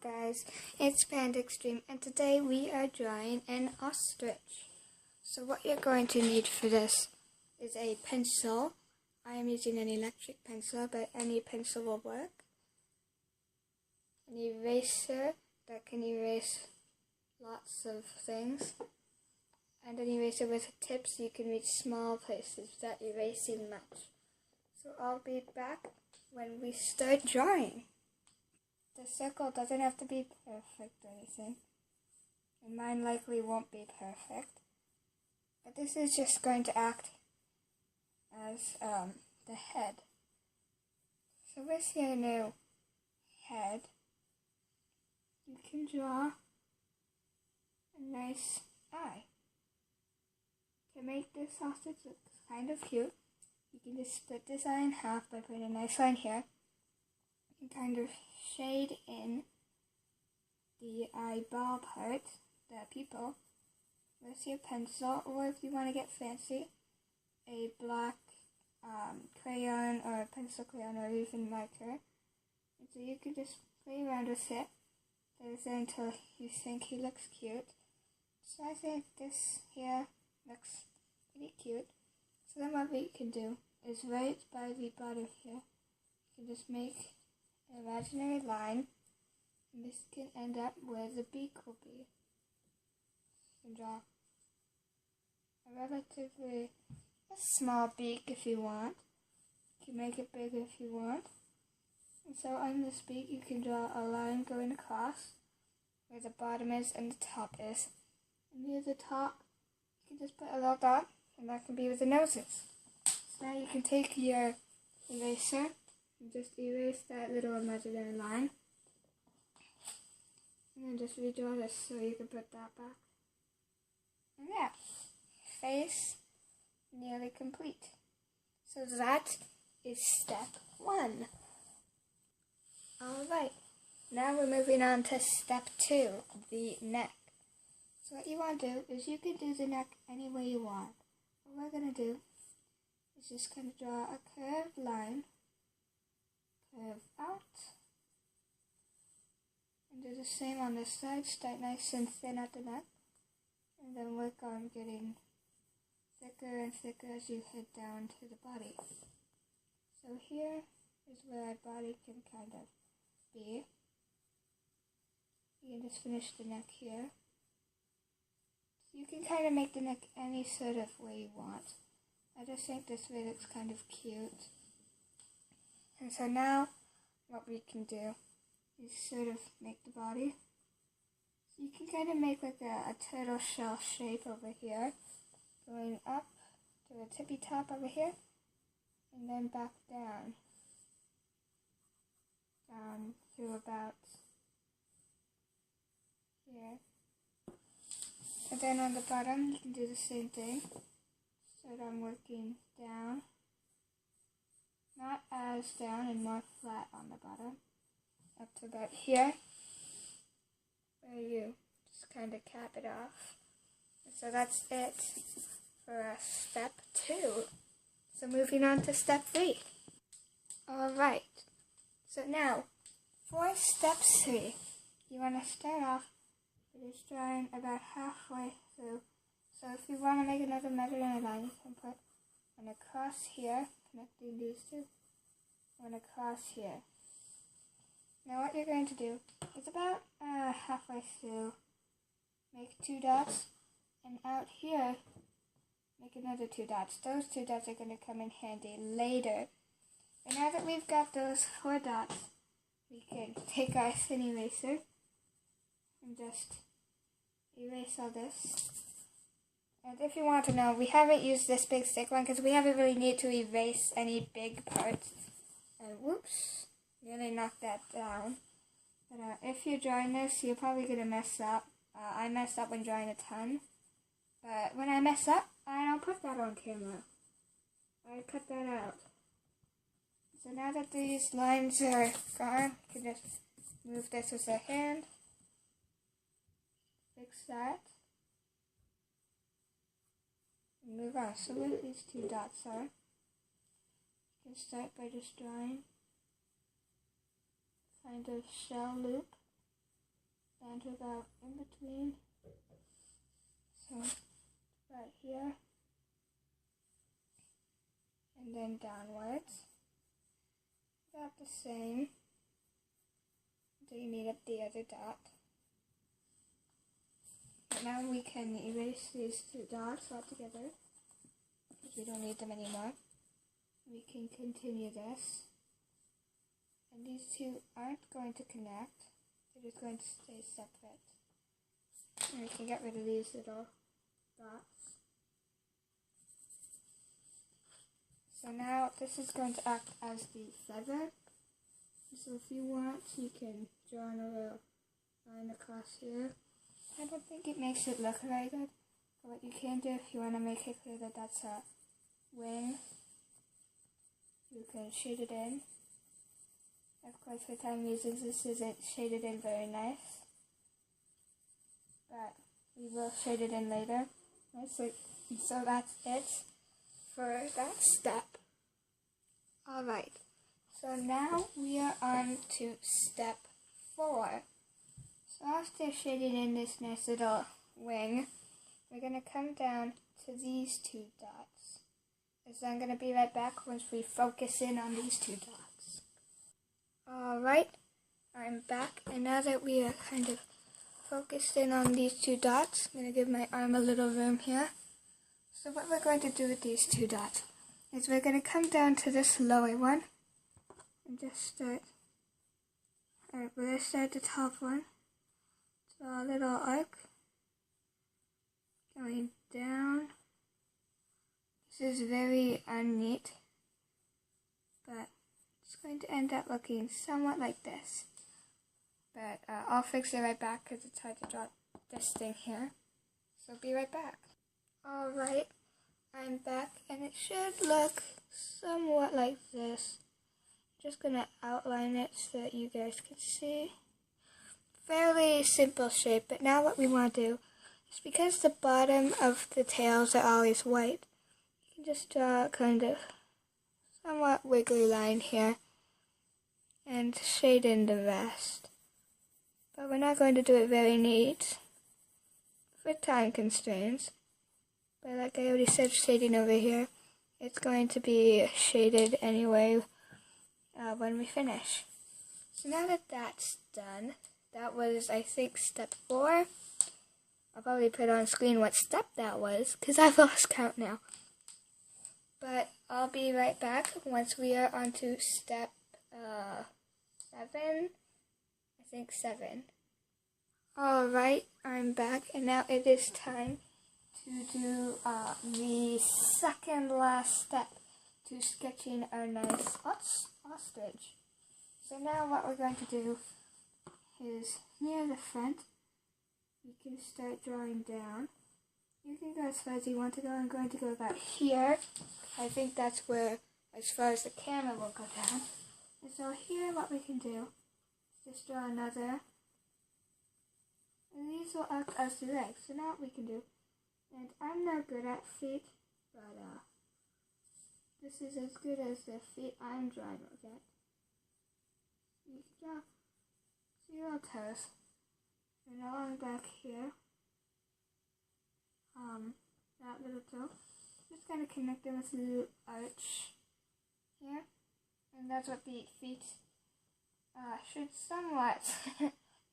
guys, it's Panda Extreme and today we are drawing an ostrich. So what you're going to need for this is a pencil. I am using an electric pencil, but any pencil will work. An eraser that can erase lots of things. And an eraser with a tip so you can reach small places without erasing much. So I'll be back when we start drawing. The circle doesn't have to be perfect or anything, and mine likely won't be perfect, but this is just going to act as the head. So with your new head, you can draw a nice eye. To make this sausage look kind of cute, you can just split this eye in half by putting a nice line here. You can kind of shade in the eyeball part, the pupil, with your pencil, or if you want to get fancy, a black crayon or a pencil crayon or even marker. And so you can just play around with it until you think he looks cute. So I think this here looks pretty cute. So then what we can do is right by the bottom here, you can just make an imaginary line, and this can end up where the beak will be. You can draw a relatively small beak if you want. You can make it bigger if you want. And so on this beak you can draw a line going across where the bottom is and the top is. And near the top you can just put a little dot, and that can be where the nose is. So now you can take your eraser and just erase that little imaginary line. And then just redraw this so you can put that back. And yeah, face nearly complete. So that is step 1. Alright, now we're moving on to step 2, the neck. So what you want to do is you can do the neck any way you want. What we're going to do is just kind of draw a curved line, curve out, and do the same on this side. Start nice and thin at the neck, and then work on getting thicker and thicker as you head down to the body. So here is where our body can kind of be. You can just finish the neck here. So you can kind of make the neck any sort of way you want. I just think this way looks kind of cute. And so now what we can do is sort of make the body. So you can kind of make like a turtle shell shape over here, going up to the tippy top over here, and then back down to about here. And then on the bottom you can do the same thing. So I'm working down, not as down and more flat on the bottom, up to about here, where you just kind of cap it off. And so that's it for step 2. So moving on to step 3. Alright, so now for step 3, you want to start off with just drawing about halfway through. So if you want to make another imaginary line, you can put one across here, connecting these two, one across here. Now what you're going to do is about halfway through, make 2 dots, and out here, make another 2 dots. Those 2 dots are going to come in handy later. And now that we've got those 4 dots, we can take our thin eraser and just erase all this. And if you want to know, we haven't used this big thick one because we haven't really need to erase any big parts. And whoops, nearly knocked that down. But if you're drawing this, you're probably going to mess up. I messed up when drawing a ton. But when I mess up, I don't put that on camera. I cut that out. So now that these lines are gone, you can just move this with a hand. Fix that. Move on. So where these 2 dots are, you can start by just drawing kind of shell loop down to about in between. So right here, and then downwards. About the same until you meet up the other dot. But now we can erase these two dots altogether because we don't need them anymore. We can continue this. And these two aren't going to connect. They're just going to stay separate. And we can get rid of these little dots. So now this is going to act as the feather. So if you want, you can draw another line across here. I don't think it makes it look very good. But what you can do if you want to make it clear that that's a wing, you can shade it in. Of course, for time reasons, this isn't shaded in very nice, but we will shade it in later. So that's it for that step. Alright, so now we are on to step 4. So after shading in this nice little wing, we're going to come down to these two dots. So I'm going to be right back once we focus in on these two dots. Alright, I'm back, and now that we are kind of focused in on these two dots, I'm going to give my arm a little room here. So what we're going to do with these two dots is we're going to come down to this lower one and just start. Alright, we're going to start the top one. Draw a little arc going down. This is very unneat, but it's going to end up looking somewhat like this. But I'll fix it right back because it's hard to draw this thing here. So be right back. Alright, I'm back, and it should look somewhat like this. Just going to outline it so that you guys can see. Fairly simple shape, but now what we want to do is, because the bottom of the tails are always white, you can just draw a kind of somewhat wiggly line here and shade in the rest. But we're not going to do it very neat for time constraints. But like I already said, shading over here, it's going to be shaded anyway when we finish. So now that that's done, that was, I think, step 4. I'll probably put on screen what step that was, because I've lost count now. But I'll be right back once we are on to step 7. I think 7. Alright, I'm back, and now it is time to do the second last step to sketching our nice ostrich. So now what we're going to do is, near the front, you can start drawing down. You can go as far as you want to go. I'm going to go about here. I think that's where, as far as the camera will go down. And so here what we can do is just draw another. And these will act as the legs. So now what we can do, and I'm not good at feet, but this is as good as the feet I'm drawing with it. You can draw 0 toes. And along back here, that little toe, just kind of connect them with a little arch here. And that's what the feet should somewhat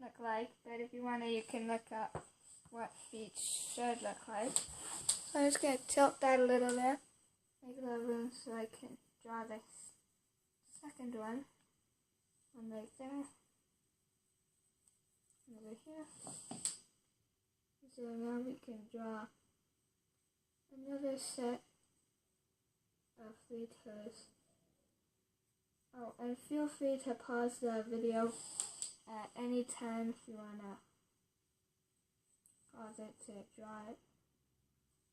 look like. But if you want to, you can look up what feet should look like. So I'm just going to tilt that a little there, make a little room so I can draw this second one. One right there. Over here. So now we can draw another set of 3 toes. Oh, and feel free to pause the video at any time if you want to pause it to draw it.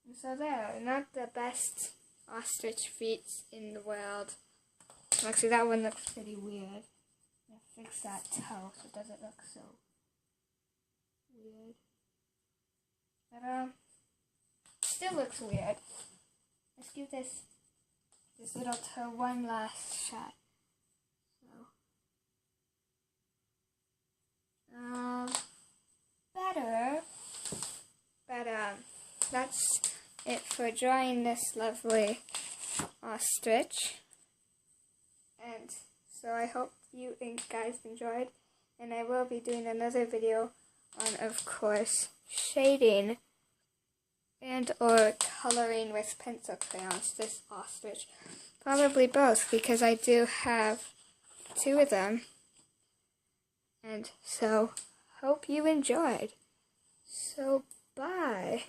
And so there, not the best ostrich feet in the world. Actually, that one looks pretty weird. I'm going to fix that toe so it doesn't look so weird. But still looks weird. Let's give this little toe one last shot. So better. But that's it for drawing this lovely ostrich. And so I hope you guys enjoyed. And I will be doing another video on, of course, shading and or coloring with pencil crayons this ostrich. Probably both, because I do have 2 of them. And so, hope you enjoyed. So, bye.